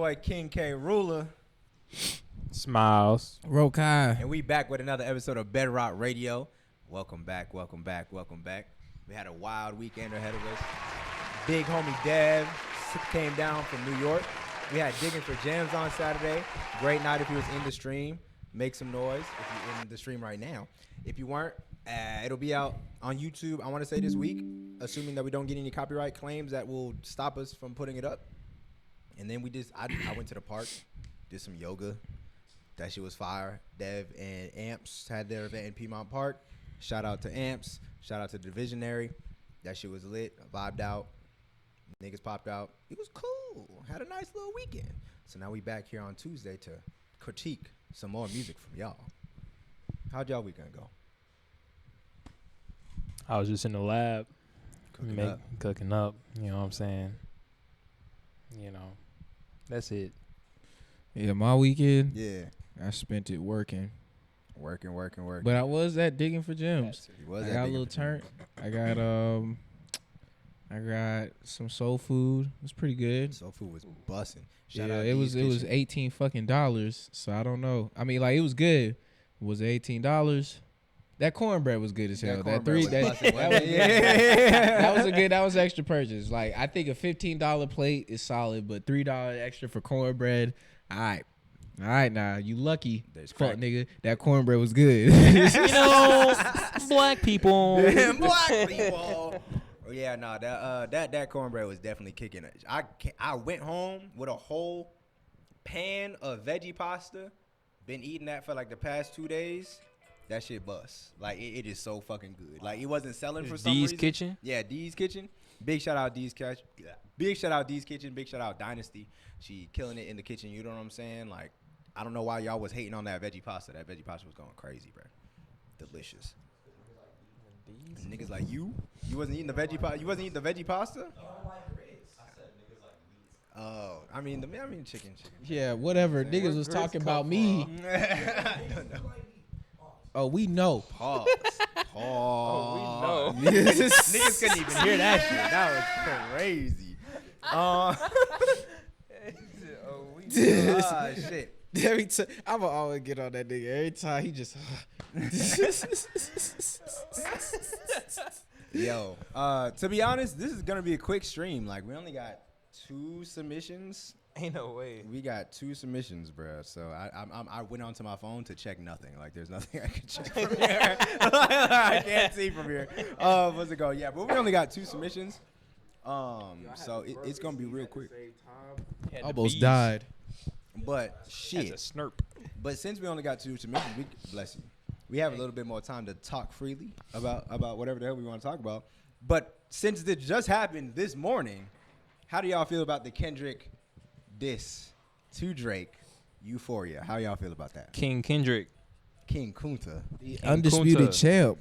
boy King K Ruler. Smiles. Rokai. And we back with another episode of Bedrock Radio. Welcome back. We had a wild weekend ahead of us. Big homie Dev came down from New York. We had Digging for Gems on Saturday. Great night if you was in the stream. Make some noise if you're in the stream right now. If you weren't, it'll be out on YouTube, I want to say this week, assuming that we don't get any copyright claims that will stop us from putting it up. And then I went to the park, did some yoga. That shit was fire. Dev and Amps had their event in Piedmont Park. Shout out to Amps. Shout out to the Visionary. That shit was lit. Vibed out. Niggas popped out. It was cool. Had a nice little weekend. So now we back here on Tuesday to critique some more music from y'all. How'd y'all weekend go? I was just in the lab. Cooking up. You know what I'm saying? You know, that's it. Yeah, my weekend. Yeah. I spent it working. Working. But I was at Digging for Gems. I got a little turn. I got some soul food. It was pretty good. Soul food was busting. It was $18 fucking. So I don't know. I mean, like, it was good. It was $18. That cornbread was good as hell. That was extra purchase. Like, I think a $15 plate is solid, but $3 extra for cornbread. All right, now you lucky, fuck nigga. That cornbread was good. You know, black people. Yeah, no, that cornbread was definitely kicking it. I went home with a whole pan of veggie pasta. Been eating that for like the past 2 days. That shit bust. Like, it is so fucking good. Like, it wasn't selling for some reason. D's Kitchen? Yeah, D's Kitchen. Big shout out D's Kitchen. Big shout out D's Kitchen. Big shout out Dynasty. She killing it in the kitchen. You know what I'm saying? Like, I don't know why y'all was hating on that veggie pasta. That veggie pasta was going crazy, bro. Delicious. Niggas like you? You wasn't eating the veggie pasta? You wasn't eating the veggie pasta? I don't like grits. I said niggas like meats. Oh, I mean chicken. Yeah, whatever. Niggas was talking about me. Oh, we know. Pause. Oh, we know. Niggas couldn't even hear that shit. That was crazy. Shit. Every time I'ma always get on that nigga. Every time he just. Yo, to be honest, this is gonna be a quick stream. Like, we only got 2 submissions. Ain't no way. We got 2 submissions, bro. So I went onto my phone to check nothing. Like, there's nothing I can check from here. I can't see from here. What's it go? Yeah, but we only got 2 submissions. So it's gonna be real quick. Almost died. But shit. That's a snurp. But since we only got 2 submissions, bless you. We have a little bit more time to talk freely about whatever the hell we want to talk about. But since this just happened this morning, how do y'all feel about the Kendrick diss to Drake, Euphoria? How y'all feel about that? King Kendrick. King Kunta. The undisputed champ.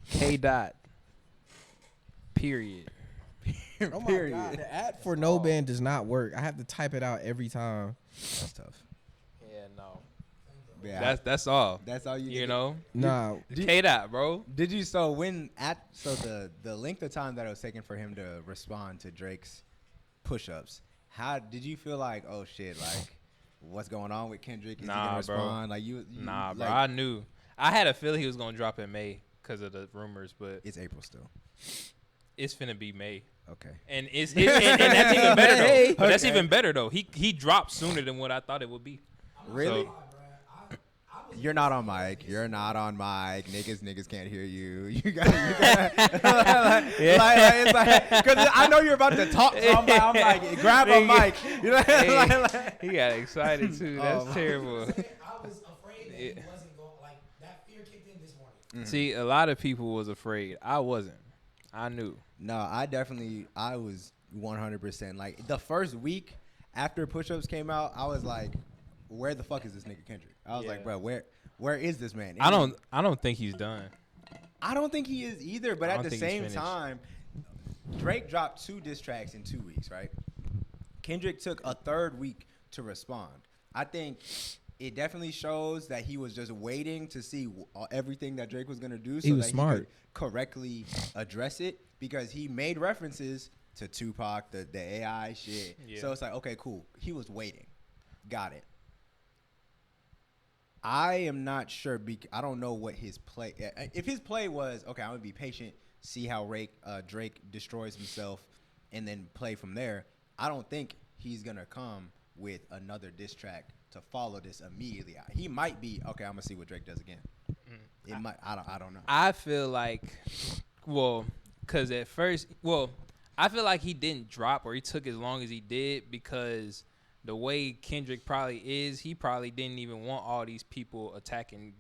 K. Dot. Period. Oh my God. The ad for NOBAN does not work. I have to type it out every time. That's tough. Yeah, no. Yeah, That's all. that's all You know? Nah. K. Dot, bro. Did you the length of time that it was taking for him to respond to Drake's push-ups? How did you feel like, oh shit, like what's going on with Kendrick? Is he gonna respond? Bro. Like you Nah, bro. like, I knew. I had a feeling he was gonna drop in May because of the rumors, but it's April still. it's finna be May. Okay. And and that's even better though. Hey. But that's even better though. He dropped sooner than what I thought it would be. Really? So, You're not on mic. Niggas can't hear you. You gotta it's like, because I know you're about to talk, so I'm like, grab a mic. You know, he got excited too. That's terrible. I was afraid that he wasn't going, like, that fear kicked in this morning. Mm-hmm. See, a lot of people was afraid. I wasn't. I knew. No, I was 100%. Like, the first week after Push-Ups came out, I was like, where the fuck is this nigga Kendrick? I was like, bro, where is this man? And I don't think he's done. I don't think he is either, but at the same finished. time, Drake dropped 2 diss tracks in 2 weeks, right? Kendrick took a 3rd week to respond. I think it definitely shows that he was just waiting to see everything that Drake was going to do so was that smart. he could correctly address it, because he made references to Tupac, the AI shit. Yeah. So it's like, okay, cool. He was waiting. got it. I am not sure. I don't know what his play. If his play was okay, I'm gonna be patient, see how Drake destroys himself, and then play from there. I don't think he's gonna come with another diss track to follow this immediately. He might be okay. I'm gonna see what Drake does again. It might. I don't know. I feel like, because at first, I feel like he didn't drop or he took as long as he did because the way Kendrick probably is, he probably didn't even want all these people attacking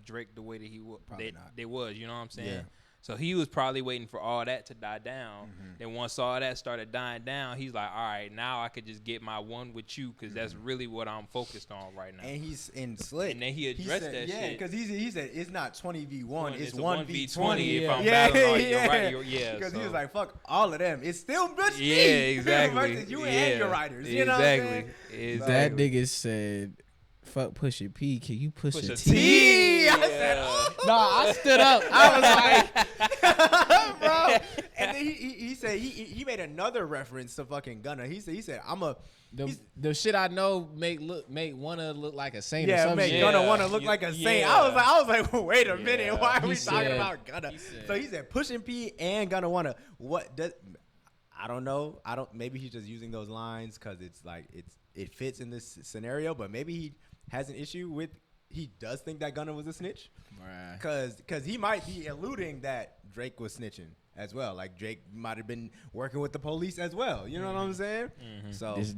Drake the way that they was. You know what I'm saying? Yeah. So he was probably waiting for all that to die down. Then once all that started dying down, he's like, all right, now I could just get my one with you because that's really what I'm focused on right now. And he's in slick. And then he addressed that shit. Yeah, because he said it's not 20v1, it's 1v20 if I'm battling all your right. Yeah, because he was like, fuck all of them. It's still just me. Yeah, exactly. You and your writers. You know what I'm saying? Exactly. That nigga said, fuck Pusha P, can you push a T? T. Yeah. I said, No, I stood up. I was like, bro. And then he said he made another reference to fucking Gunna. He said I'm a the shit I know make wanna look like a saint or yeah, something. make Gunna want to look like a saint. I was like, well, wait a minute, why are we talking about Gunna? So he said Pushin P and Gunna wanna what does I don't know. Maybe he's just using those lines because it's like it fits in this scenario, but maybe he has an issue with. He does think that Gunna was a snitch, Right. Because he might be alluding that Drake was snitching as well. Like Drake might have been working with the police as well. You know what I'm saying? So This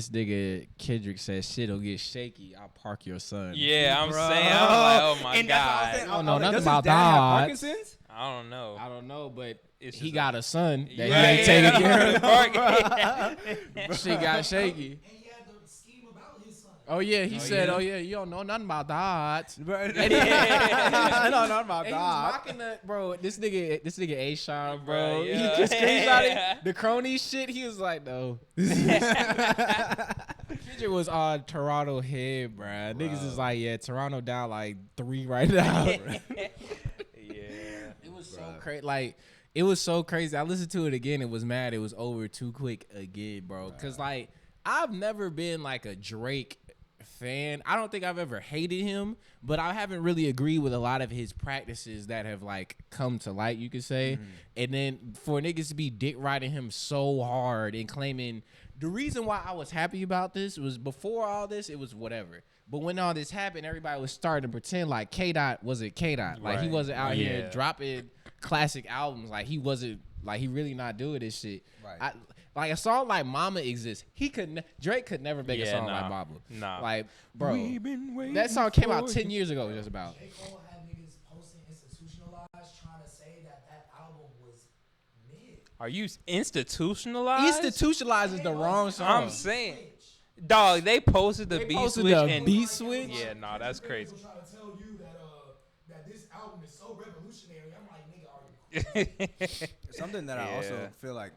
nigga Kendrick says shit'll get shaky. I'll park your son. Yeah, I'm Bro. saying, I'm like, oh my And that's what I'm saying. God. I don't know nothing Does his about dad have that. Parkinson's? I don't know. I don't know, but It's he just got a son that Yeah, he ain't taking care yeah. of. Shit got shaky. And he had the scheme about his son. Oh yeah, he said, yeah? "Oh yeah, you don't know nothing about that." I know nothing about And he was that. mocking the bro. This nigga A. Sean, bro. Right, yeah. He just screenshotted the crony shit. He was like, "No." Kendrick was on Toronto head, bro. Niggas is like, "Yeah, Toronto down like 3 right now." Yeah. It was so crazy. Like, it was so crazy. I listened to it again. It was mad. It was over too quick again, bro. Cause like I've never been like a Drake fan. I don't think I've ever hated him, but I haven't really agreed with a lot of his practices that have like come to light, you could say. And then for niggas to be dick riding him so hard and claiming the reason why I was happy about this was before all this, it was whatever. But when all this happened, everybody was starting to pretend like K-Dot wasn't K-Dot. Like he Right. wasn't out here Yeah. dropping classic albums. Like he wasn't, like he really not doing this shit. Right. Like a song like Mama exists. Drake could never make a song like Mama. Nah. Like, bro, We've been waiting that song came out for 10 years ago just about. J. Cole had niggas posting institutionalized trying to say that album was mid. Are you institutionalized? Institutionalized is the wrong song. I'm saying, dog, they posted the They beat posted switch the and beat switch? Yeah, nah, that's crazy. People trying to tell you that this album is so revolutionary. I'm like, nigga, are you? Something that I also Yeah. feel like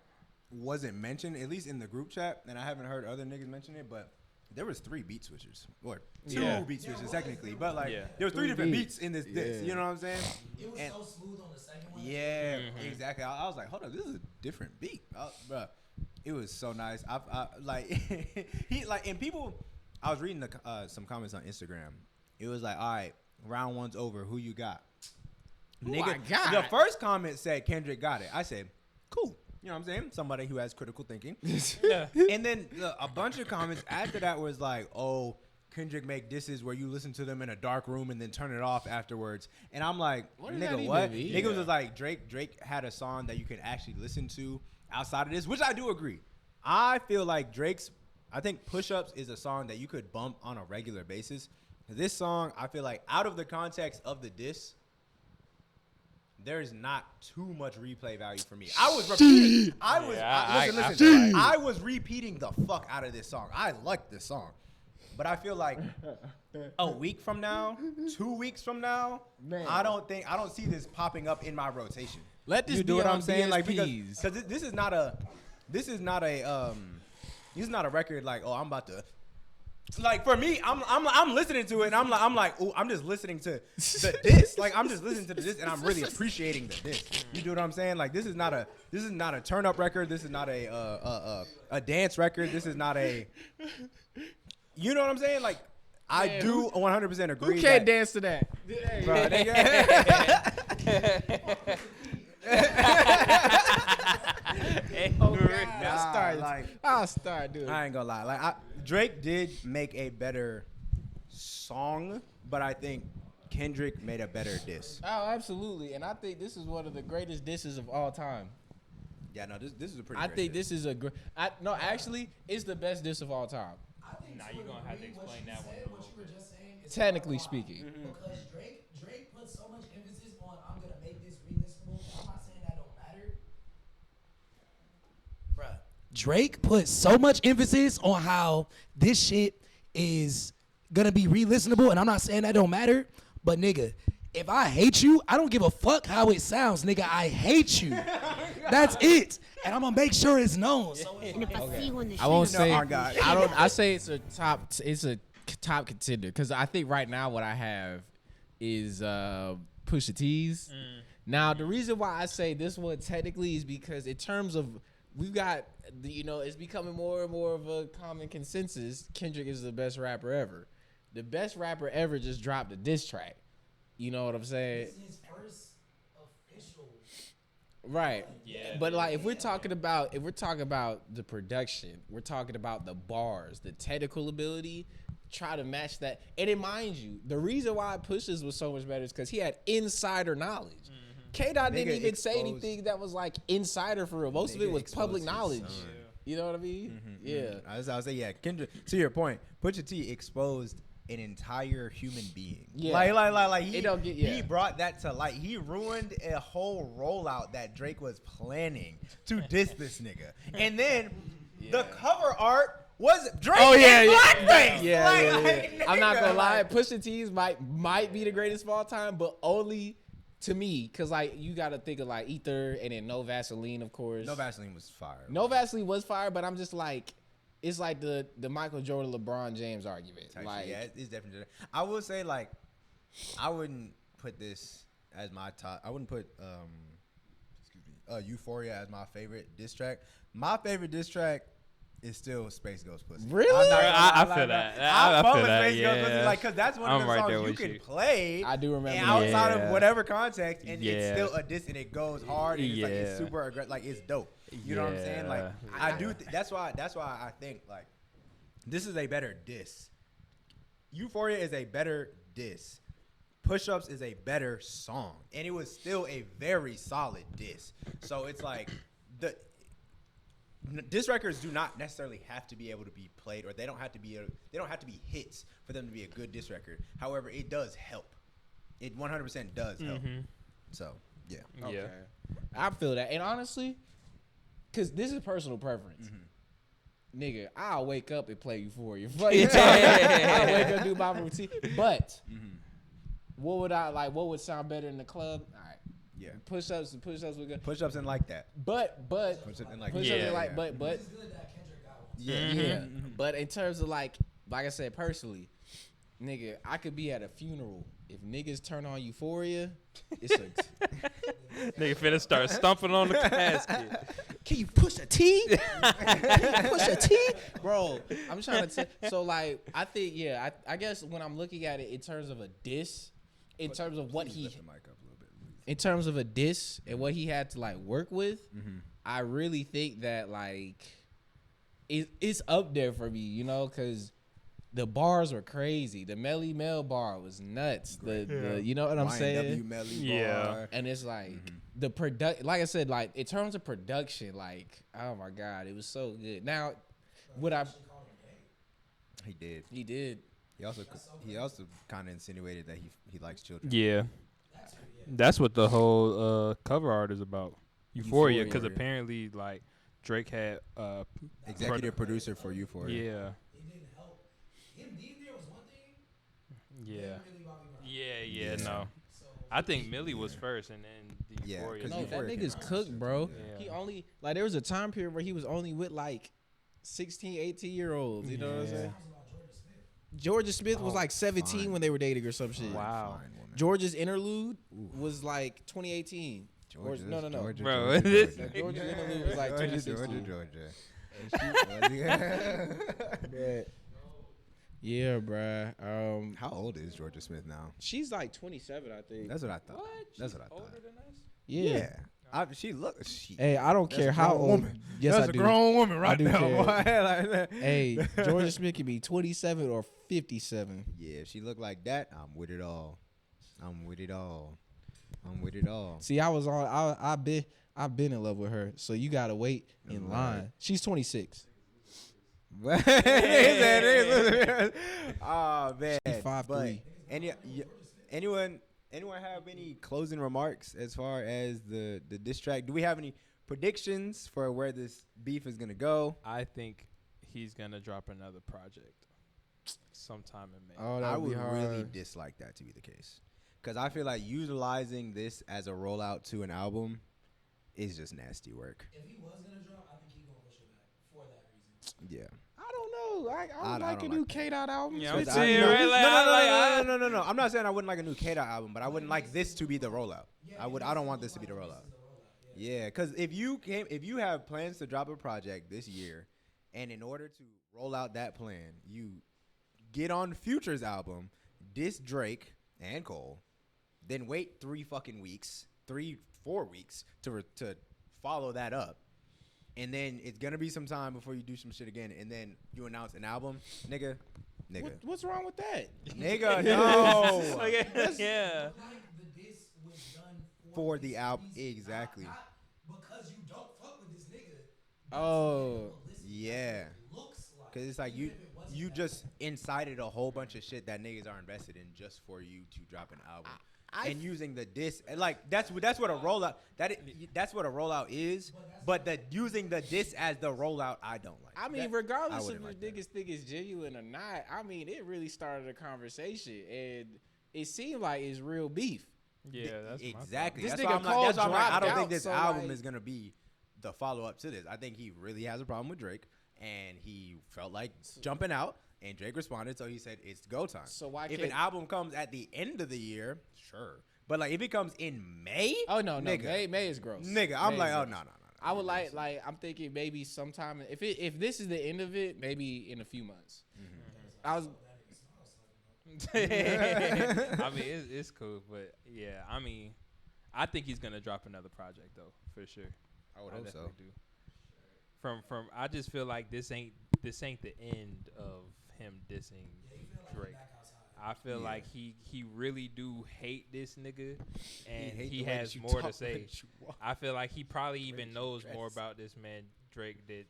wasn't mentioned, at least in the group chat, and I haven't heard other niggas mention it, but there was 3 beat switchers, or 2 Yeah. beat switches technically, but like Yeah. there was 3 3 different beats. beats in this. You know what I'm saying? It was And- so smooth on the second one. Yeah, exactly. I was like, hold up, this is a different beat, bruh. It was so nice. I like he like, and people. I was reading some comments on Instagram. It was like, all right, round 1's over. Who you got? I got? The first comment said Kendrick got it. I said, cool. You know what I'm saying? Somebody who has critical thinking. Yeah. And then a bunch of comments after that was like, oh, Kendrick make disses where you listen to them in a dark room and then turn it off afterwards. And I'm like, What does that nigga, even what? mean? Niggas was like, Drake had a song that you can actually listen to outside of this, which I do agree. I feel like I think Push Ups is a song that you could bump on a regular basis. This song, I feel like out of the context of the diss, there is not too much replay value for me. I was repeating. I was repeating the fuck out of this song. I like this song, but I feel like a week from now, 2 weeks from now, Man. I don't see this popping up in my rotation. Let this You be do what on I'm saying? Like DSPs. because this is not a record like, oh, I'm about to. Like for me, I'm listening to it and I'm like, oh, I'm just listening to the diss. Like I'm just listening to the diss and I'm really appreciating the diss. You do what I'm saying? Like this is not a turn up record. This is not a dance record. This is not a you know what I'm saying? Like, I Man, do 100% agree. Who can't that, dance to that? Bro, I'll start, dude. I ain't gonna lie. Like, Drake did make a better song, but I think Kendrick made a better diss. Oh, absolutely. And I think this is one of the greatest disses of all time. Yeah, no, this is a pretty. I great think diss. this is a great. No, actually, it's the best diss of all time. I think Nah, to you a gonna have to degree, explain what that you one said, a what little you were just saying is Technically a lot. speaking. Because Drake put so much emphasis on I'm gonna make this re-listenable. I'm not saying that don't matter. Bruh. Drake put so much emphasis on how this shit is gonna be re-listenable, and I'm not saying that don't matter, but nigga, if I hate you, I don't give a fuck how it sounds, nigga. I hate you. That's it, and I'm gonna make sure it's known. So it's like, I won't say. our guy. I don't. I say it's a top. It's a top contender because I think right now what I have is Pusha T's. Now the reason why I say this one technically is because in terms of we've got it's becoming more and more of a common consensus. Kendrick is the best rapper ever. The best rapper ever just dropped a diss track. You know what I'm saying? this is his first official. Right. Yeah. But like if we're talking about the production, we're talking about the bars, the technical ability, try to match that. And then mind you, the reason why Pusha's was so much better is because he had insider knowledge. K-Dot didn't Nigga even say exposed- anything that was like insider for real. Most of it Nigga was public exposed his knowledge. son. You know what I mean? Yeah. I was say, yeah, Kendrick. To your point, Pusha T exposed an entire human being. Yeah. Like he, It don't get- yeah. he brought that to light. He ruined a whole rollout that Drake was planning to diss this nigga. And then the cover art was Drake Oh yeah, in yeah, blackface. yeah, Like, yeah, like, yeah. I'm not nigga, gonna lie, like- Pusha T's might be the greatest of all time, but only to me, cause like you gotta think of like Ether and then No Vaseline, of course. No Vaseline was fire. No Vaseline was fire, but I'm just like, it's like the Michael Jordan, LeBron James argument. Type Like, shit. Yeah, it's definitely. I will say, like, I wouldn't put this as my top. I wouldn't put Euphoria as my favorite diss track. My favorite diss track is still Space Ghost Pussy. Really? I'm not gonna I lie, feel like, that. I I fuck feel with that, Space Ghost Pussy, yeah. like, cause that's one of I'm them right there songs you with can you. play. I do remember and that. outside Yeah. of whatever context, and it's Yeah. still a diss, and it goes hard, and it's like it's Yeah. super aggressive, like it's dope. You know what I'm saying? Like Yeah. I do. That's why I think like this is a better diss. Euphoria is a better diss. Push-Ups is a better song, and it was still a very solid diss. So it's like diss records do not necessarily have to be able to be played, or they don't have to be hits for them to be a good diss record. However, it does help. It 100% does help. So yeah, Yeah. I feel that, and honestly, cause this is personal preference. Nigga, I'll wake up and play Euphoria. I'll wake up, do my routine. But what would I like? What would sound better in the club? All right, yeah. push-ups would good. Push-ups and like that. But Push-ups and like push-ups Yeah. are like, yeah. but It's good that Kendrick got one. Yeah. But in terms of like I said personally, nigga, I could be at a funeral. If niggas turn on Euphoria, it's a Nigga finna start stumping on the casket. Can you push a T? Push a T? Bro, I'm trying to so like I think I guess when I'm looking at it in terms of a diss, in terms of what he Lift the mic up a little bit. in terms of a diss and what he had to like work with, I really think that like it's up there for me, you know, because the bars were crazy. The Melly Mel bar was nuts. The you know what I'm saying? YNW Melly Yeah. bar. And it's like the product, like I said, like in terms of production, like oh my god, it was so good. Now, what He did. he did, He also kind of insinuated that he likes children. Yeah. That's what the whole cover art is about. Euphoria, because Euphoria. apparently, like, Drake had, Executive producer for Euphoria. yeah, It didn't help. Him being there was one thing. yeah, Didn't really Robby Russell. yeah, no. So I think Millie was first, and then the Yeah, Euphoria. 'cause no, that Euphoria nigga's came out. cooked, bro. Yeah. He only like there was a time period where he was only with like 16, 18-year-olds. You know what I'm saying? talks about Georgia Smith. Georgia Smith was Oh, like 17 fine. when they were dating or some shit. Wow. Fine woman. Georgia's interlude was like 2018. Or, no. Georgia, Bro, Georgia, this Georgia. Georgia's interlude was like Georgia, 2016. Georgia. Yeah, bruh. How old is Georgia Smith now? She's like 27, I think. That's what I thought. What? That's She's what I thought. older than us? Yeah. She look. Hey, I don't That's care a how grown old. woman. Yes, That's I a do. grown woman right do now. care. Boy. Like that. Hey, Georgia Smith can be 27 or 57. Yeah, if she look like that, I'm with it all. See, I've been in love with her. So you gotta wait in line. She's 26. Oh man. She's 5'3". Anyone have any closing remarks as far as the diss track? Do we have any predictions for where this beef is gonna go? I think he's gonna drop another project sometime in May. Oh, I that would would be hard. really dislike that to be the case, because I feel like utilizing this as a rollout to an album is just nasty work. If he was gonna drop, I think he gonna push it back for that reason. Yeah. I don't know. I would like a don't new like K Dot album. Yeah, I'm Because saying, I- right? No. I'm not saying I wouldn't like a new K-Dot album, but I wouldn't like this to be the rollout. I don't want this to be the rollout. Yeah, because if you have plans to drop a project this year, and in order to roll out that plan, you get on Future's album, diss Drake and Cole, then wait 4 weeks to follow that up. And then it's gonna be some time before you do some shit again, and then you announce an album, nigga. What's wrong with that? Nigga, no. Yeah. Like the diss was done For the this album, reason, exactly. not because you don't fuck with this nigga. Oh, Yeah. Looks like. Cause it's like you just incited a whole bunch of shit that niggas are invested in just for you to drop an album. And using the diss, and like that's what a rollout that's what a rollout is. But using the diss as the rollout, I don't like. I mean, That- regardless wouldn't if like the that. niggas think it's genuine or not, I mean, it really started a conversation, and it seemed like it's real beef. Yeah, that's exactly. This That's nigga why I'm like, Cole that's why I'm like, I dropped don't out, think this so, album like- is gonna be the follow up to this. I think he really has a problem with Drake, and he felt like jumping out, and Drake responded, so he said it's go time. So why if can't- an album comes at the end of the year, sure, but like if it comes in May, Oh no, nigga, May is gross. nigga, I'm May like, is oh gross. no. I would like I'm thinking maybe sometime if this is the end of it, maybe in a few months. I was I mean, it's cool, but yeah, I mean, I think he's gonna drop another project though, for sure. I would hope so. definitely do. From I just feel like this ain't the end of him dissing Drake. I feel like he really do hate this nigga, and hate he the way has that you more to talk, say. that you walk. I feel like he probably even you knows more dress. about this man Drake that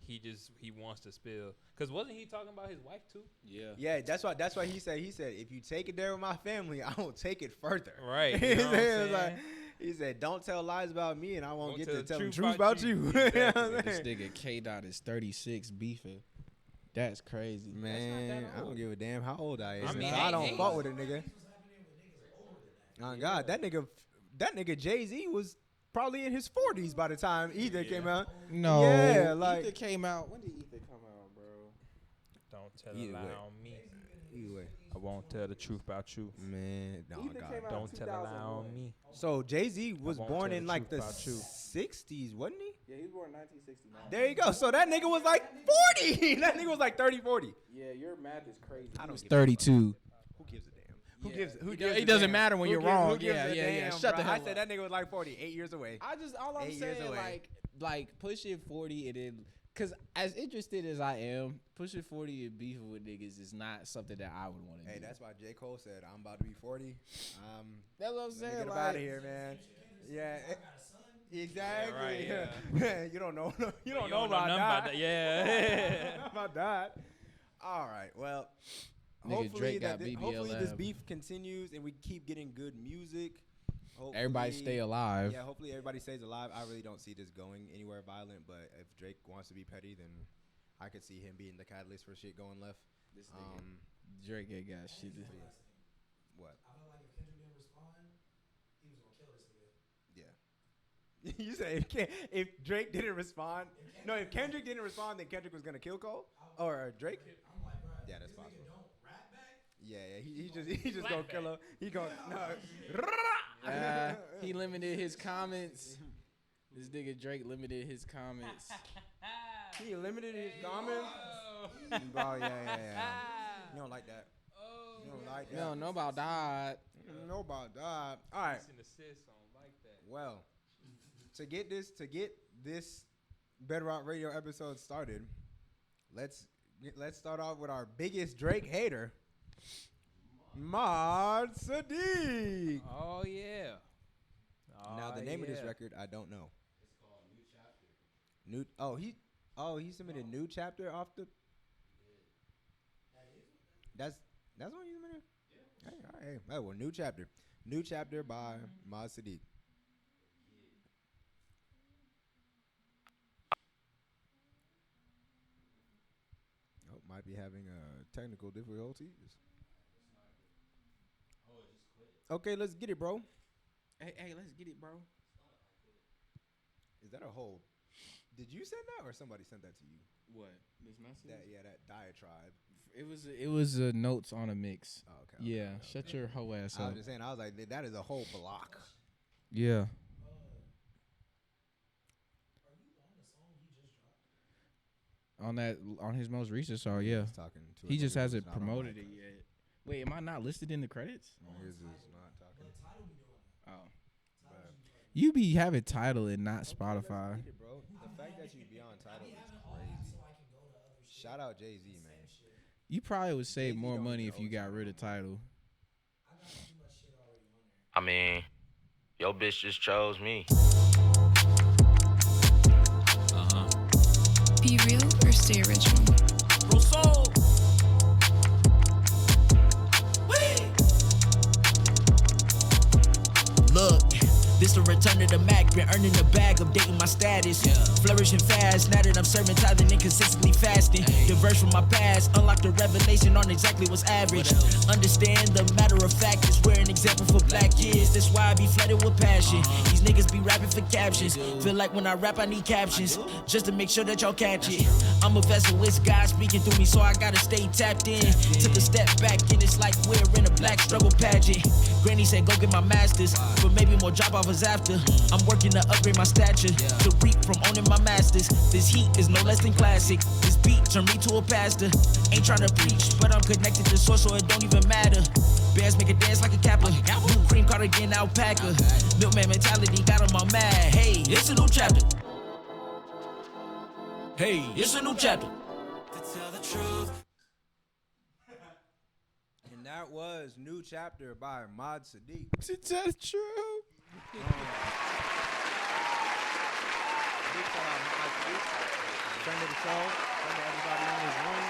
he wants to spill. Cause wasn't he talking about his wife too? Yeah, that's why he said if you take it there with my family, I will take it further. Right. He You know what I'm said, it's like, saying? he said, don't tell lies about me, and I won't Won't get tell to the tell the truth truth about about you. you. Exactly. You know what I'm this saying? nigga K Dot is 36 beefing. That's crazy. Man, I don't give a damn how old I am. I mean, I don't hey, fuck with a nigga. Oh God, that nigga Jay-Z was probably in his 40s by the time Ether came out. No, Yeah, like Ether came out. When did Ether come out, bro? Don't tell a Either lie way. on me. either way. I won't tell the truth about you. Man, no Ether God. came out Don't tell a lie 2001. on me. So Jay-Z was won't born tell in the like the truth about you. 60s, wasn't he? Yeah, he was born in 1969. There you go. So that nigga was like 40. That nigga was like 30, 40. Yeah, your math is crazy. I He don't was give a 32. Who gives a damn? Who Yeah. gives? Who It gives? it a doesn't damn? matter when Who you're gives- wrong. who gives Yeah, a yeah, yeah. damn, Shut the bro? hell I said up. that nigga was like 40, 8 years away. All I'm 8 years saying, away. like pushing 40 and then, cause as interested as I am, pushing 40 and beefing with niggas is not something that I would want to Hey, do. that's why J. Cole said, I'm about to be 40. That's what I'm Let me saying. get up out of here, man. Yeah. Exactly. Yeah, you don't know. You don't You know about nothing that. Yeah. Not about that. All right. Well, Nigga, hopefully, Drake got hopefully this BBLM. beef continues and we keep getting good music. Everybody Hopefully- stay alive. Yeah, hopefully everybody stays alive. I really don't see this going anywhere violent, but if Drake wants to be petty, then I could see him being the catalyst for shit going left. This nigga, Drake ain't got shit. What? I feel like if Kendrick didn't respond, he was gonna kill this nigga. Yeah. You say if Drake didn't respond? No, if Kendrick didn't respond, then Kendrick was gonna kill Cole or Drake. I'm like, bro, Yeah, that's this possible. nigga don't rap back. Yeah, he just gonna kill him. He gonna He limited his comments. This nigga Drake limited his comments. He limited his comments. Oh yeah. You don't like that. Oh, You don't like You that. don't know about that. You don't know about that. All right. It's an assist. I don't like that. Well, to get this Bedrock Radio episode started, let's start off with our biggest Drake hater, Mad Sadiq. Oh yeah. Now the name of this record, I don't know. It's called New Chapter. He submitted New Chapter off the. That's what you submitted. Yeah. Hey, all right. Oh, well, New Chapter by Mad Sadiq. Oh, might be having technical difficulties. Oh, it just quit. Okay, let's get it, bro. Hey, let's get it, bro. Is that a whole? Did you send that or somebody sent that to you? What? This message? That diatribe. It was notes on a mix. Oh, okay. Yeah, okay. shut your hoe ass I up. was just saying. I was like, that is a whole block. Yeah. On his most recent song, yeah. He's talking to He us, just but hasn't it's not on promoted mic. it yet. Wait, am I not listed in the credits? His is not talking. Oh. You be having Tidal and not Let's Spotify. get it, bro. The fact that you be on title is crazy. Shout out Jay-Z, man. You probably would save Jay-Z more don't money need if the you old got Tidal rid of no more. Tidal. I mean, your bitch just chose me. Be real or stay original. Russel. Look, this the return of the Mac. Been earning the bag, updating my status. Flourishing fast, now that I'm serving tithing and consistently fasting. Diverse from my past, unlock the revelation on exactly what's average. Understand the matter of fact is we're an example for black kids. That's why I be flooded with passion. These niggas be rapping for captions. Feel like when I rap, I need captions. Just to make sure that y'all catch it. I'm a vessel, it's God speaking through me, so I gotta stay tapped in. Took a step back, and it's like we're in a black struggle pageant. Granny said, go get my masters, but maybe more drop offers after. I'm working to upgrade my stature, to reap from owning my masters. This heat is no less than classic. This beat turned me to a pastor. Ain't trying to preach, but I'm connected to source, so it don't even matter. Bears make it dance like a kappa. Blue cream cardigan alpaca. Milkman mentality got 'em all mad. Hey, it's a new chapter. Hey, it's a new chapter. To tell the truth. And that was New Chapter by Mad Sadiq. To tell the truth. Big shout out Mad Sadiq. Friend of the show. Friend of everybody in this room.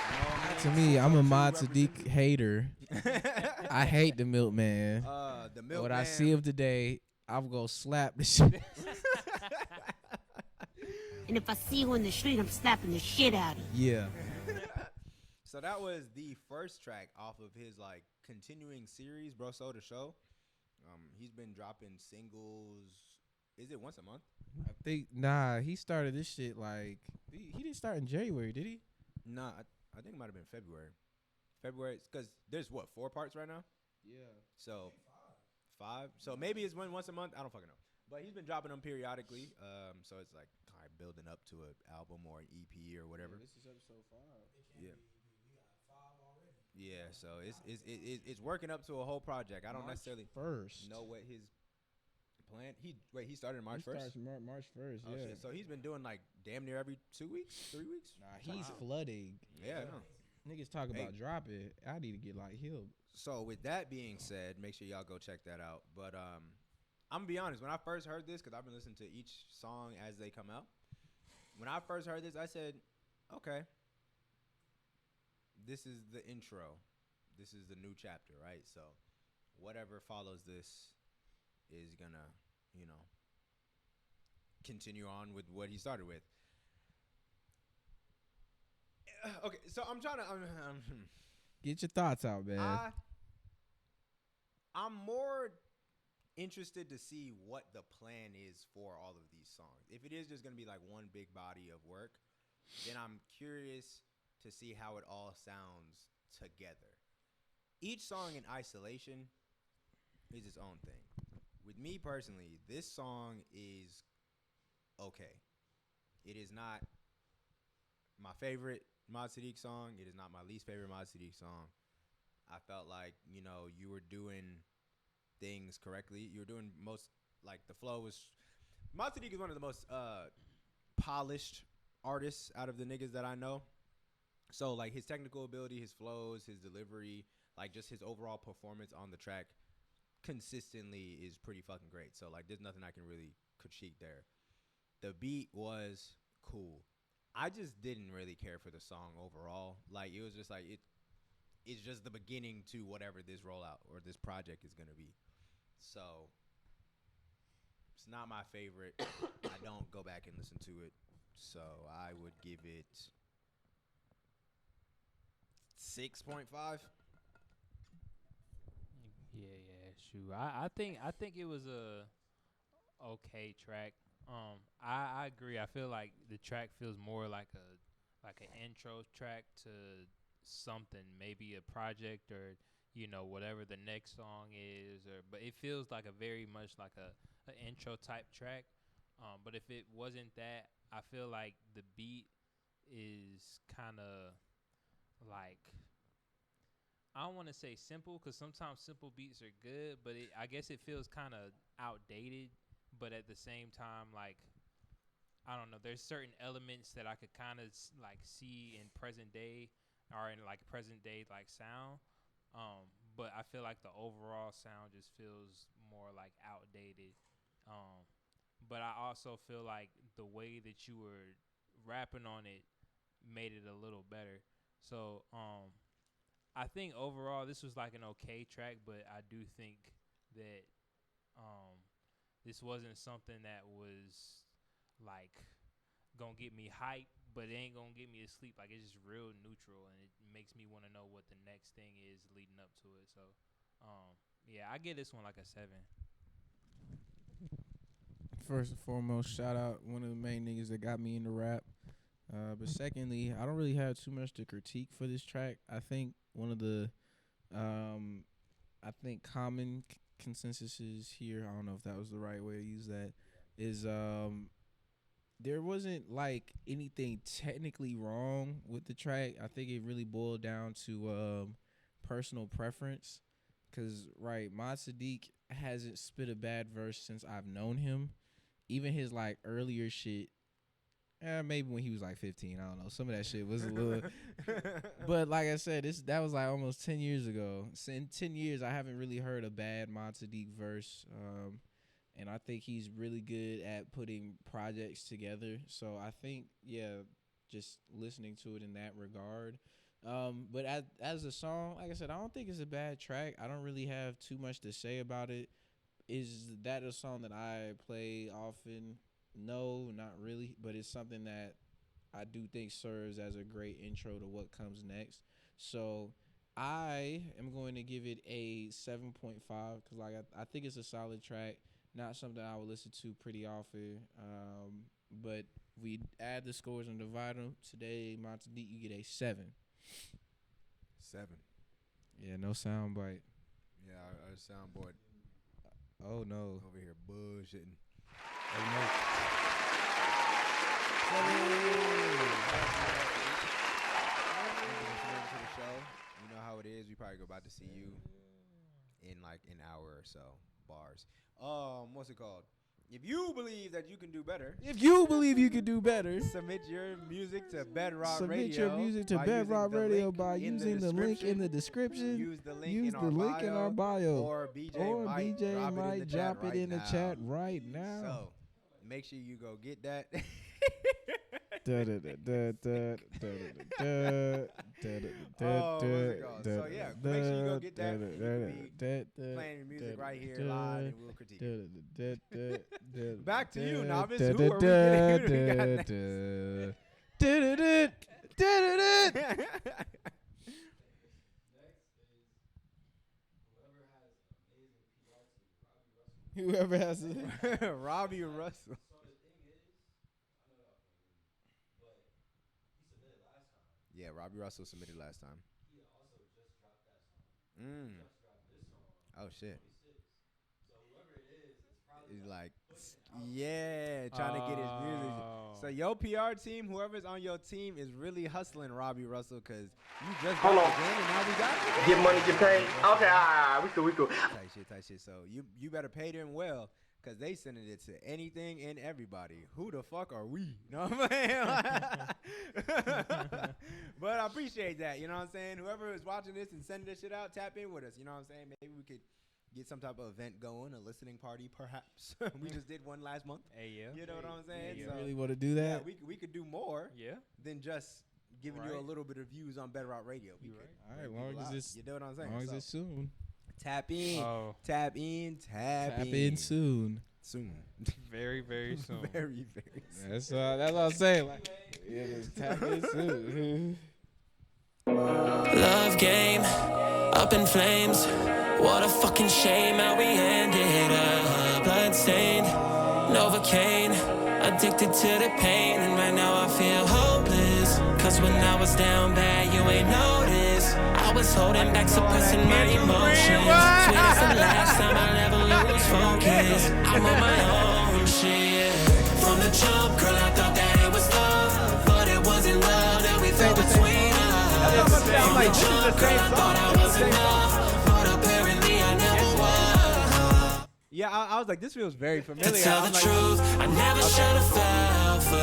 You know what I To mean? me, I'm a Super Mad True Sadiq hater. I hate the Milkman. The milk. What I see him today, I'm gonna slap the shit. And if I see you in the street, I'm slapping the shit out of you. Yeah. So that was the first track off of his like continuing series, Bro Sold the Show. He's been dropping singles. Is it once a month? I think he started this shit like he didn't start in January, did he? Nah, I think it might have been February. February, because there's what, 4 parts right now? Yeah. So 5. So maybe it's once a month. I don't fucking know. But he's been dropping them periodically. So it's like kind of building up to an album or an EP or whatever. This is episode 5. Yeah. Yeah, so it's working up to a whole project. I don't necessarily first. know what his plan. He started March He 1st. starts March 1st. Oh, Yeah. shit. So he's been doing like damn near every 2 weeks, 3 weeks. Nah, he's flooding. Yeah, I know. Niggas talk about dropping. I need to get like him. So with that being said, make sure y'all go check that out. But I'm gonna be honest. When I first heard this, because I've been listening to each song as they come out. When I first heard this, I said, okay, this is the intro. This is the new chapter, right? So whatever follows this is gonna, continue on with what he started with. Okay, so I'm trying to. Get your thoughts out, man. I'm more interested to see what the plan is for all of these songs. If it is just going to be like one big body of work, then I'm curious to see how it all sounds together. Each song in isolation is its own thing. With me personally, this song is okay. It is not my favorite. Mad Sadiq song. It is not my least favorite Mad Sadiq song. I felt like, you know, you were doing things correctly. You were doing most, like, the flow was. Mad Sadiq is one of the most polished artists out of the niggas that I know. So, like, his technical ability, his flows, his delivery, like, just his overall performance on the track consistently is pretty fucking great. So, like, there's nothing I can really critique there. The beat was cool. I just didn't really care for the song overall. Like, it was just like, it's just the beginning to whatever this rollout or this project is going to be. So, it's not my favorite. I don't go back and listen to it. So, I would give it 6.5. Yeah, shoot. I think it was a okay track. I agree. I feel like the track feels more like an intro track to something, maybe a project or whatever the next song is, but it feels like a very much like an intro type track. But if it wasn't that, I feel like the beat is kind of like, I don't want to say simple because sometimes simple beats are good, but I guess it feels kind of outdated. But at the same time, like, I don't know, there's certain elements that I could kind of like see in present day or in like present day like sound. But I feel like the overall sound just feels more like outdated. But I also feel like the way that you were rapping on it made it a little better. So, I think overall this was like an okay track, but I do think that this wasn't something that was like gonna get me hype, but it ain't gonna get me to sleep. Like, it's just real neutral, and it makes me want to know what the next thing is leading up to it. So, yeah, I give this one like a 7. First and foremost, shout out one of the main niggas that got me into rap. But secondly, I don't really have too much to critique for this track. I think one of the, common consensuses here, I don't know if that was the right way to use that, is there wasn't like anything technically wrong with the track. I think it really boiled down to personal preference. Cause Mad Sadiq hasn't spit a bad verse since I've known him. Even his like earlier shit, maybe when he was like 15, I don't know. Some of that shit was a little, but like I said, that was like almost 10 years ago. So in 10 years, I haven't really heard a bad Mad Sadiq verse, and I think he's really good at putting projects together. So I think, yeah, just listening to it in that regard. But as a song, like I said, I don't think it's a bad track. I don't really have too much to say about it. Is that a song that I play often? No, not really. But it's something that I do think serves as a great intro to what comes next. So I am going to give it a 7.5 because I think it's a solid track. Not something I would listen to pretty often. But we add the scores and divide them. Today, Mad Sadiq, you get a 7. 7. Yeah, no sound bite. Yeah, our soundboard Oh no. over here bullshitting. To the show, you know how it is. We probably about to see you in like an hour or so. Bars. What's it called? If you believe that you can do better, submit your music to Bedrock Radio. Submit your music to Bedrock Radio by using the link in the description. Use the link in our bio. Or BJ might drop it in the chat right now. So make sure you go get that. So yeah, make sure you go get that. You can be playing your music right here live, and we'll critique it. Back to you, novice. Who are we getting? Who we got next? Whoever has it. Robby Russel. So the thing is, I know y'all can hear me, but he submitted last time. Yeah, Robby Russell submitted last time. He also just dropped that song. He just dropped this song. Oh shit. 26. So whoever it is, it's probably He's like, pushing it out. yeah, trying to get his music. So your PR team, whoever's on your team, is really hustling Robby Russell because you just Hold got on. the game and now we got it. Get money, get paid. Okay, all right, we cool. Tight shit. So you better pay them well because they sending it to anything and everybody. Who the fuck are we? You know what I'm saying? But I appreciate that. You know what I'm saying? Whoever is watching this and sending this shit out, tap in with us. You know what I'm saying? Maybe we could get some type of event going, a listening party perhaps. We just did one last month. Hey, yeah. You know what I'm saying? You So, really want to do that? yeah, we could do more than just giving you a little bit of views on Bedrock Radio. We could All right, bring long people as out. it's You know what I'm saying? long as So, it's soon. tap in, Oh. tap in. Tap in soon. Soon. Very, very soon. Very, very soon. That's what I'm saying. Like, yeah, just tap in soon. Love game, up in flames. What a fucking shame how we ended up. Bloodstained, Novocaine, addicted to the pain. And right now I feel hopeless. Cause when I was down bad, you ain't noticed. I was holding back, suppressing my emotions. Swear it's the last time I'll ever lose focus. I'm on my own shit. From the jump, girl, I thought that it was love. But it wasn't love that we felt between us. From the jump, girl, I thought I was enough. But apparently I never was. Yeah, I was like, this feels very familiar. To tell I'm the like, truth, I never should have fell for you.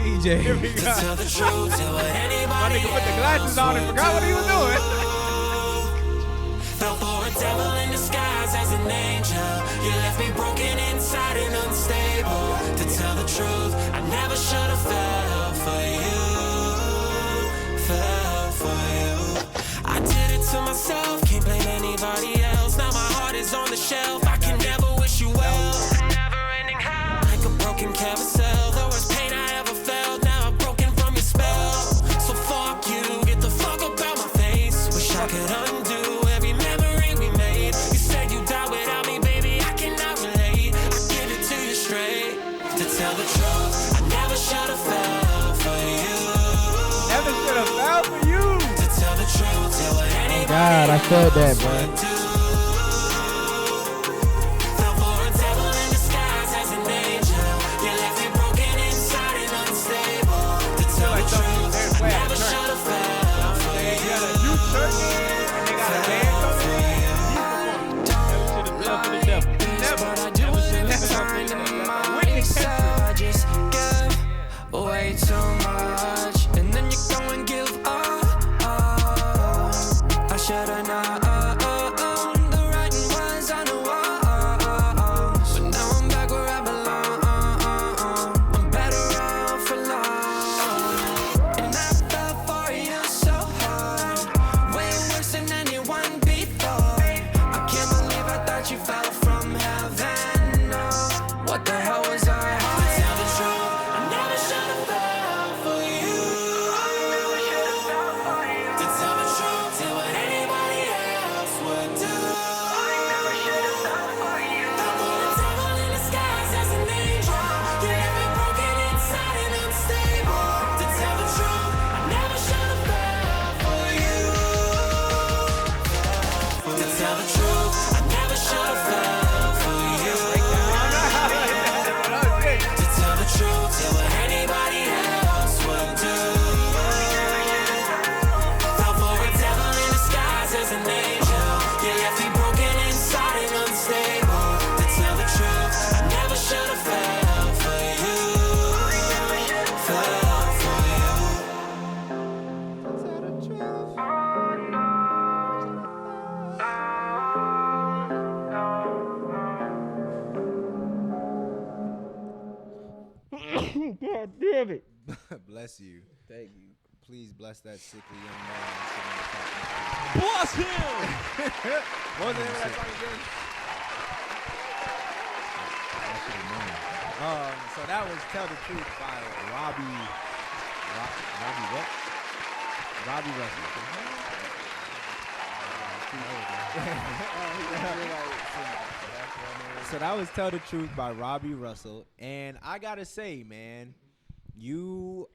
DJ. Here we To go. tell the truth, to what My anybody nigga put the else glasses on and would forgot what he was doing. Fell for a devil in disguise as an angel. You left me broken inside and unstable. To tell the truth, I never should have fell for you. Fell for you. I did it to myself, can't blame anybody else. Now my heart is on the shelf, I can never wish you well. Never ending hell, like a broken carousel. The worst pain I ever felt, now I'm broken from your spell. So fuck you, get the fuck up out my face. Wish I could undo every memory we made. You said you died without me, baby, I cannot relate. I give it to you straight. To tell the truth, I never should have fell for you. Never should have fell for you. To tell the truth, tell what anybody God, I felt that, else bro. would do. Fell for a devil in disguise as an angel. You left me broken inside and unstable. To tell the truth, I never should have fell for They you. got a new shirt and they got a band coming in. But I do it every time in my myself. I just give way too much, and then you go and give up. I should've known the writing was on the wall, but now I'm back where I belong. I'm better off alone, and I fell for you so hard, way worse than anyone before. I can't believe I thought you fell from heaven. No, what the hell was I? To tell the truth, I never should have fell for you. To tell the truth, tell what anybody else would do. Fell for a devil in disguise as an angel. You left me broken inside and unstable. To tell the truth, I never should have fell for you. To tell the truth, I never should have fell for you. To tell the truth, tell what anybody else would do. Fell for a devil in disguise as an angel. You left me broken inside and unstable. To tell the truth, I never should have fell for you. Fell for you. Bless you. Thank you. Please bless that sickly young man. Bless him! What was the name of that song again? So that was Tell the Truth by Robby what? Robby Russel. So that was Tell the Truth by Robby Russel. And I gotta say, man, you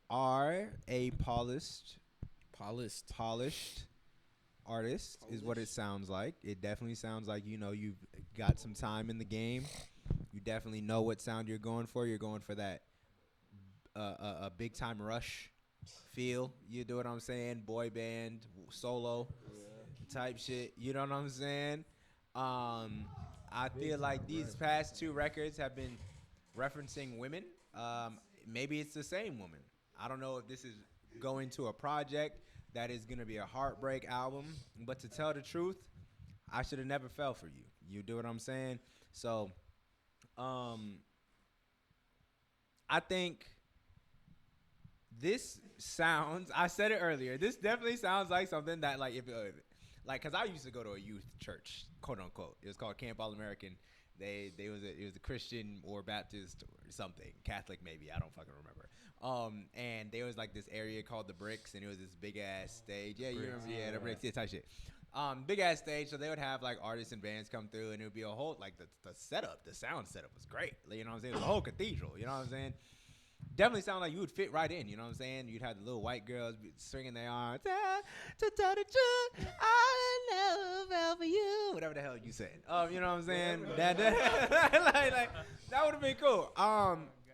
are a polished artist is what it sounds like. It definitely sounds like, you know, you've got some time in the game. You definitely know what sound you're going for. You're going for that a big time Rush feel. You know what I'm saying? Boy band, solo type shit. You know what I'm saying? I feel like these past two records have been referencing women. Maybe it's the same woman. I don't know if this is going to a project that is going to be a heartbreak album. But to tell the truth, I should have never fell for you. You do what I'm saying? So, I think this sounds. I said it earlier. This definitely sounds like something that, like, because I used to go to a youth church, quote unquote. It was called Camp All American. It was a Christian or Baptist or something, Catholic maybe. I don't fucking remember. And there was like this area called the Bricks, and it was this big ass stage. Yeah, you remember? Yeah, the Bricks, yeah, type shit. Big ass stage, so they would have like artists and bands come through, and it would be a whole like the setup, the sound setup was great. You know what I'm saying? It was a whole cathedral. You know what I'm saying? Definitely sound like you would fit right in. You know what I'm saying? You'd have the little white girls swinging their arms. To tell the truth, I never fell for you. Whatever the hell you said. You know what I'm saying? That would have been cool.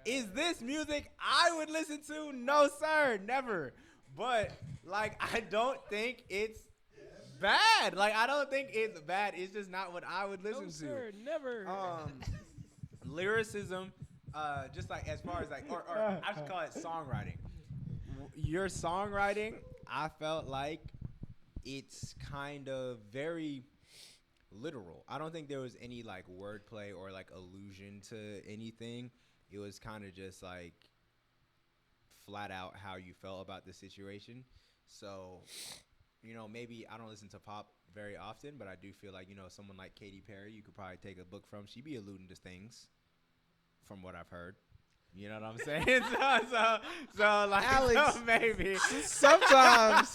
Is this music I would listen to? No, sir, never. But like, I don't think it's bad. Like, I don't think it's bad. It's just not what I would listen to. Sir, never. Lyricism, just like as far as like, or I should call it songwriting. Your songwriting, I felt like it's kind of very literal. I don't think there was any like wordplay or like allusion to anything. It was kind of just like flat out how you felt about the situation. So, you know, maybe I don't listen to pop very often, but I do feel like, you know, someone like Katy Perry, you could probably take a book from. She'd be alluding to things from what I've heard. You know what I'm saying? so like, Alex, so maybe. Sometimes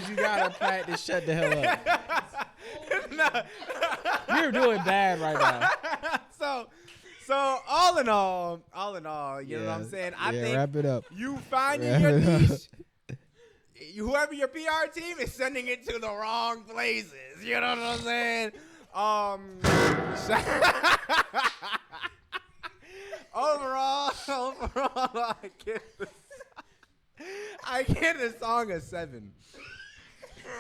you gotta practice shut the hell up. No. You're doing bad right now. So all in all, you know what I'm saying? I think wrap it up. You finding your niche. Whoever your PR team is sending it to the wrong places. You know what I'm saying? Overall, I give the song a 7.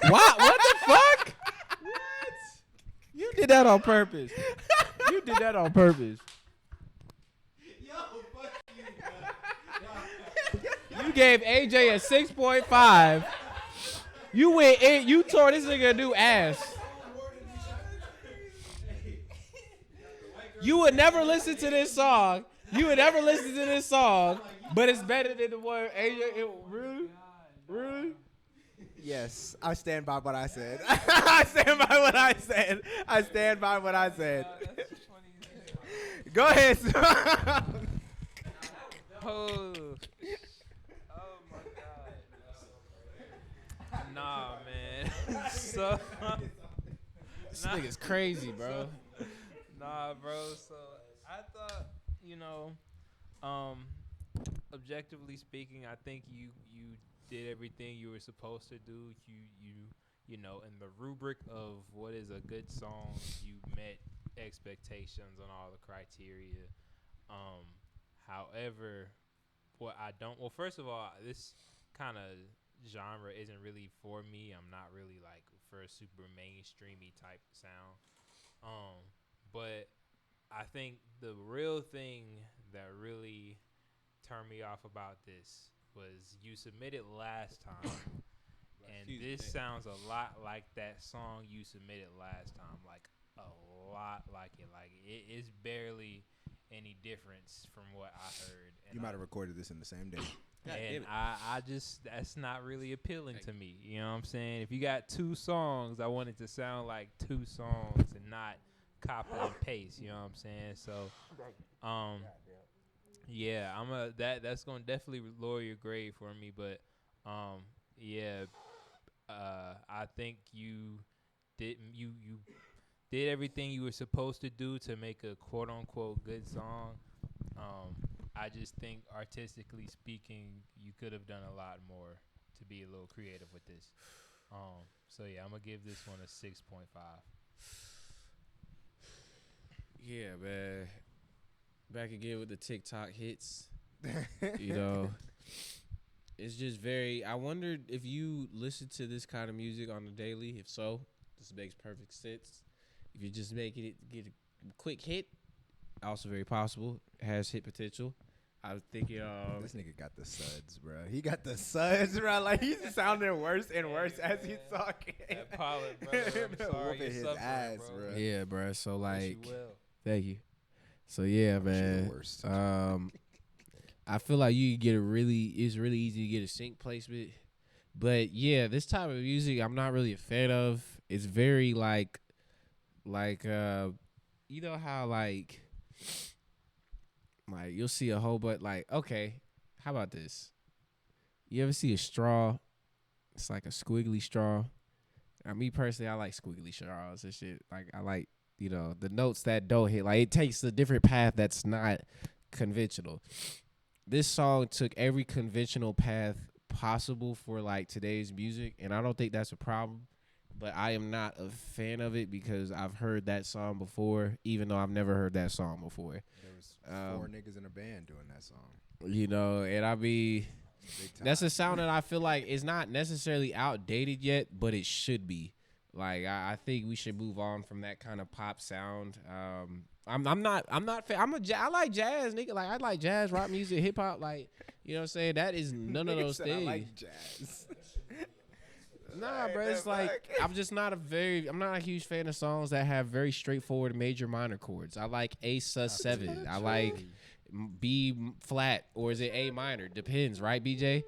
What the fuck? What? You did that on purpose. You did that on purpose. Yo, fuck you, You gave AJ a 6.5. You went in, you tore this nigga a new ass. You would never listen to this song. But it's better than the one AJ. Really? Yes, I stand by what I said. I stand by what I said. Go ahead. Oh my God. Nah, man. So This nigga's crazy, bro. Nah, bro. So I thought, you know, objectively speaking, I think you did everything you were supposed to do. You know, in the rubric of what is a good song, you met expectations on all the criteria. However, first of all, this kind of genre isn't really for me. I'm not really like for a super mainstreamy type sound. But I think the real thing that really turned me off about this was you submitted last time. And this sounds a lot like that song you submitted last time. Like, a lot like it. Like, it is barely any difference from what I heard. And You might have recorded this in the same day. And I just, that's not really appealing to me. You know what I'm saying? If you got 2 songs, I want it to sound like 2 songs and not copy and paste. You know what I'm saying? So, yeah, that's gonna definitely lower your grade for me. But, yeah, I think you did everything you were supposed to do to make a quote unquote good song. I just think artistically speaking, you could have done a lot more to be a little creative with this. So yeah, I'm gonna give this one a 6.5. Yeah, man. Back again with the TikTok hits. You know, it's just very. I wondered if you listen to this kind of music on the daily. If so, this makes perfect sense. If you're just making it get a quick hit, also very possible. Has hit potential. I was thinking, this nigga got the suds, bro. He got the suds, bro. Like he's sounding worse and worse as he's talking. That pollen, bro. I'm sorry, Whooping his suffering, ass, bro. yeah, bro. So like, well. thank you. So yeah, man. Worst. I feel like you get it's really easy to get a sync placement. But yeah, this type of music I'm not really a fan of. It's very like you know how like you'll see a whole bunch like, okay, how about this? You ever see a straw? It's like a squiggly straw. Me personally, I like squiggly straws and shit. Like I like, you know, the notes that don't hit. Like it takes a different path that's not conventional. This song took every conventional path possible for like today's music, and I don't think that's a problem. But I am not a fan of it because I've heard that song before, even though I've never heard that song before. There was 4 niggas in a band doing that song. You know, and I mean, that's a sound that I feel like is not necessarily outdated yet, but it should be. Like I think we should move on from that kind of pop sound. I like jazz, nigga. Like I like jazz, rock music, hip hop. Like, you know what I'm saying? That is none of those things. I like jazz. Nah, bro. It's like I'm not a huge fan of songs that have very straightforward major minor chords. I like A sus7. I like B flat, or is it A minor? Depends, right, BJ?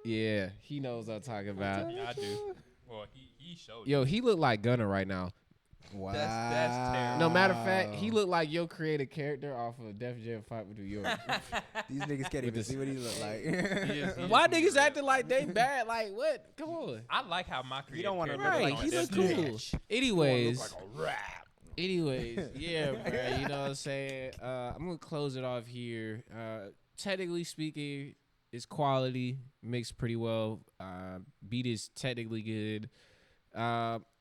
Yeah, he knows what I'm talking about. Yeah, I do. Well, he showed. Yo, he look like Gunna right now. Wow. That's terrible. No, matter of fact, he looked like your creative character off of Def Jam Fight with New York. These niggas can't even see what he look like. Why niggas acting like they bad? Like what? Come on. I like how my creative You don't want to character look Right, like he this look bitch. cool. Anyways, Look like a rap. anyways, yeah, bro. You know what I'm saying? I'm gonna close it off here. Technically speaking, it's quality, mixed pretty well. Beat is technically good.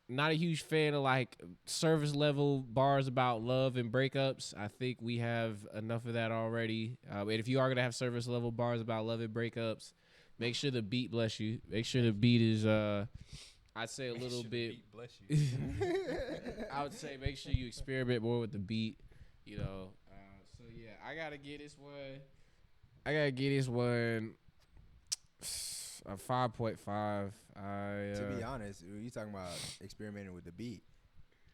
Not a huge fan of like service level bars about love and breakups. I think we have enough of that already. And if you are gonna have service level bars about love and breakups, make sure the beat, bless you. Make sure the beat is I'd say a little bit. Bless you. I would say make sure you experiment more with the beat. You know. So yeah, I gotta get this one a 5.5. To be honest, when you talking about experimenting with the beat,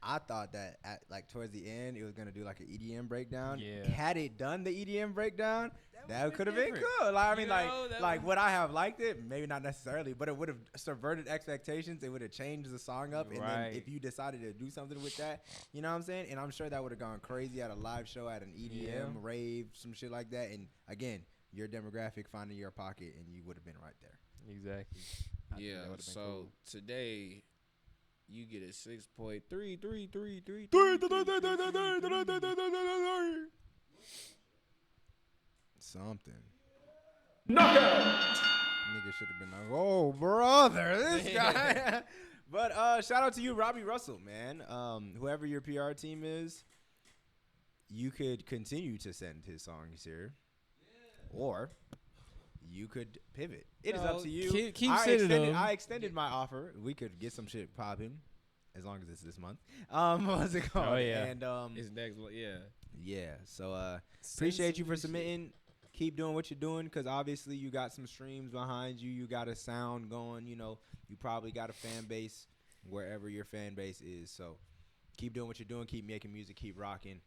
I thought that like towards the end it was gonna do like an EDM breakdown. Yeah. Had it done the EDM breakdown, that could have been cool. Like, I mean, would I have liked it? Maybe not necessarily, but it would have subverted expectations. It would have changed the song up. And then if you decided to do something with that, you know what I'm saying? And I'm sure that would have gone crazy at a live show, at an EDM rave, some shit like that. And again, your demographic, finding your pocket, and you would have been right there. Exactly. Yeah. So cool. today, you get a 6.3333. Something. Nigga should have been like, oh, brother, this guy. But shout out to you, Robby Russel, man. Whoever your PR team is, you could continue to send his songs here. Or you could pivot. It is up to you. Keep sending them. I extended my offer. We could get some shit popping, as long as it's this month. What's it called? Oh yeah. And It's next one. Yeah. yeah. So appreciate you for submitting. Keep doing what you're doing, because obviously you got some streams behind you. You got a sound going. You know, you probably got a fan base wherever your fan base is. So keep doing what you're doing. Keep making music. Keep rocking.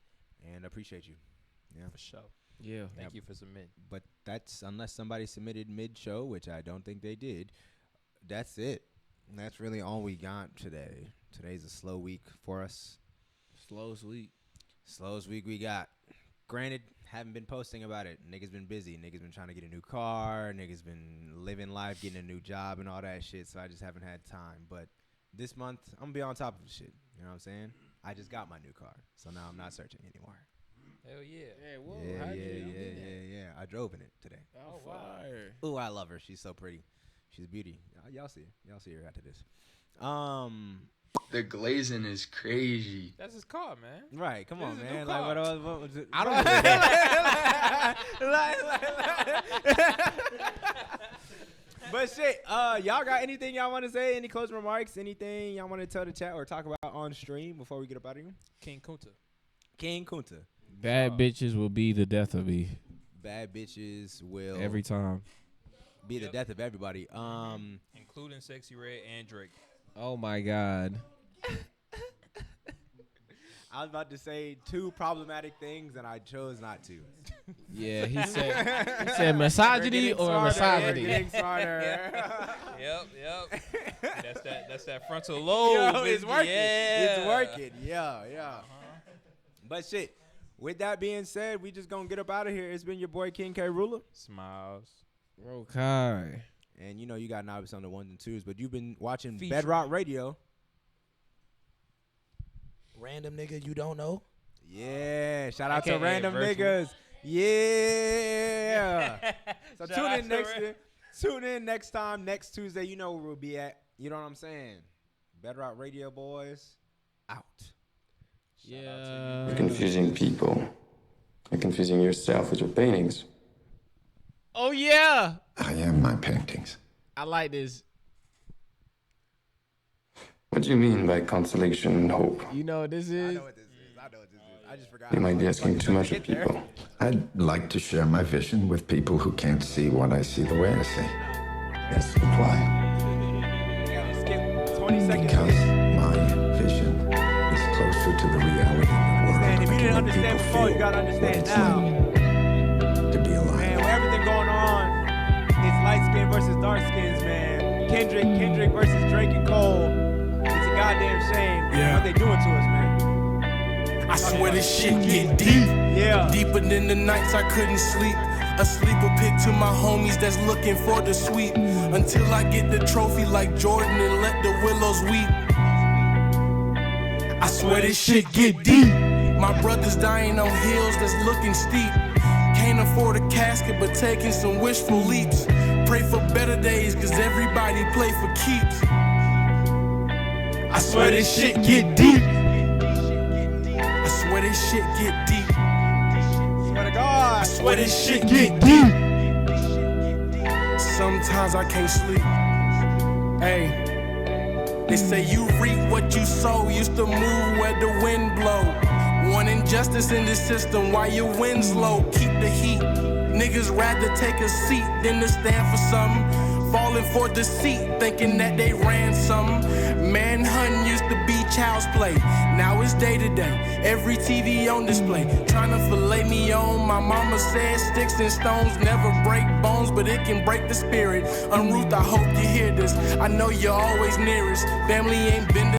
And appreciate you. Yeah. For sure. Yeah. Thank you for submitting. But that's unless somebody submitted mid-show, which I don't think they did. That's it. And that's really all we got today. Today's a slow week for us. Slowest week. Slowest week we got. Granted, haven't been posting about it. Niggas been busy. Niggas been trying to get a new car. Niggas been living life, getting a new job and all that shit. So I just haven't had time. But this month, I'm going to be on top of the shit. You know what I'm saying? I just got my new car. So now I'm not searching anymore. Hell yeah. Hey, whoa. Yeah. I drove in it today. Oh, fire. Ooh, I love her. She's so pretty. She's a beauty. Y'all see her. Y'all see her after this. The glazing is crazy. That's his car, man. Right, come on, This is a man. new Like, car. what was it? I don't. But shit, y'all got anything y'all want to say? Any closing remarks? Anything y'all want to tell the chat or talk about on stream before we get up out of here? King Kunta. King Kunta. Bad bitches will be the death of me Bad bitches will every time. be the death of everybody. Including Sexy Red and Drake. Oh my God. I was about to say two problematic things, and I chose not to. Yeah, he said misogyny or misogyny. Getting smarter. Yep. That's that frontal lobe. Yo, it's working. Yeah. It's working. Yeah. But shit, with that being said, we just gonna get up out of here. It's been your boy King K. Ruler. Smiles. Okay. And you know you got Novice on the ones and twos, but you've been watching Feature. Bedrock Radio. Random nigga you don't know. Yeah, shout out to AKA random virtual. niggas. Yeah. So Shout tune out in to next year. Tune in next time, next Tuesday. You know where we'll be at. You know what I'm saying? Bedrock Radio boys out. Yeah. You're confusing people. You're confusing yourself with your paintings. Oh yeah. I am my paintings. I like this. What do you mean by consolation and hope? You know what this I is? know what this is. I just forgot. You might be asking too much of people. I'd like to share my vision with people who can't see what I see the way I see. Yes, but why? Skip 20 seconds. Because my vision is closer to the reality in the world. If you I can didn't make understand people before, you feel gotta what understand it's now. like to be alive. Man, with everything going on, it's light skin versus dark skins, man. Kendrick versus Drake and Cole. It's a goddamn shame what they doing to us, man. I swear this shit get deep. Yeah. Deeper than the nights I couldn't sleep. A sleeper pick to my homies that's looking for the sweep. Until I get the trophy like Jordan and let the willows weep. I swear this shit get deep. My brother's dying on hills that's looking steep. Can't afford a casket but taking some wishful leaps. Pray for better days cause everybody play for keeps. I swear this shit get deep. I swear this shit get deep. Swear to God. I swear this shit get deep. Sometimes I can't sleep. Hey, they say you reap what you sow. Used to move where the wind blow. One injustice in this system, why your wind's low? Keep the heat. Niggas rather take a seat than to stand for something. Falling for deceit, thinking that they ran something. Manhunting used to be child's play. Now it's day to day. Every TV on display. Trying to fillet me on. My mama said sticks and stones never break bones, but it can break the spirit. Ruth, I hope you hear this. I know you're always nearest. Family ain't been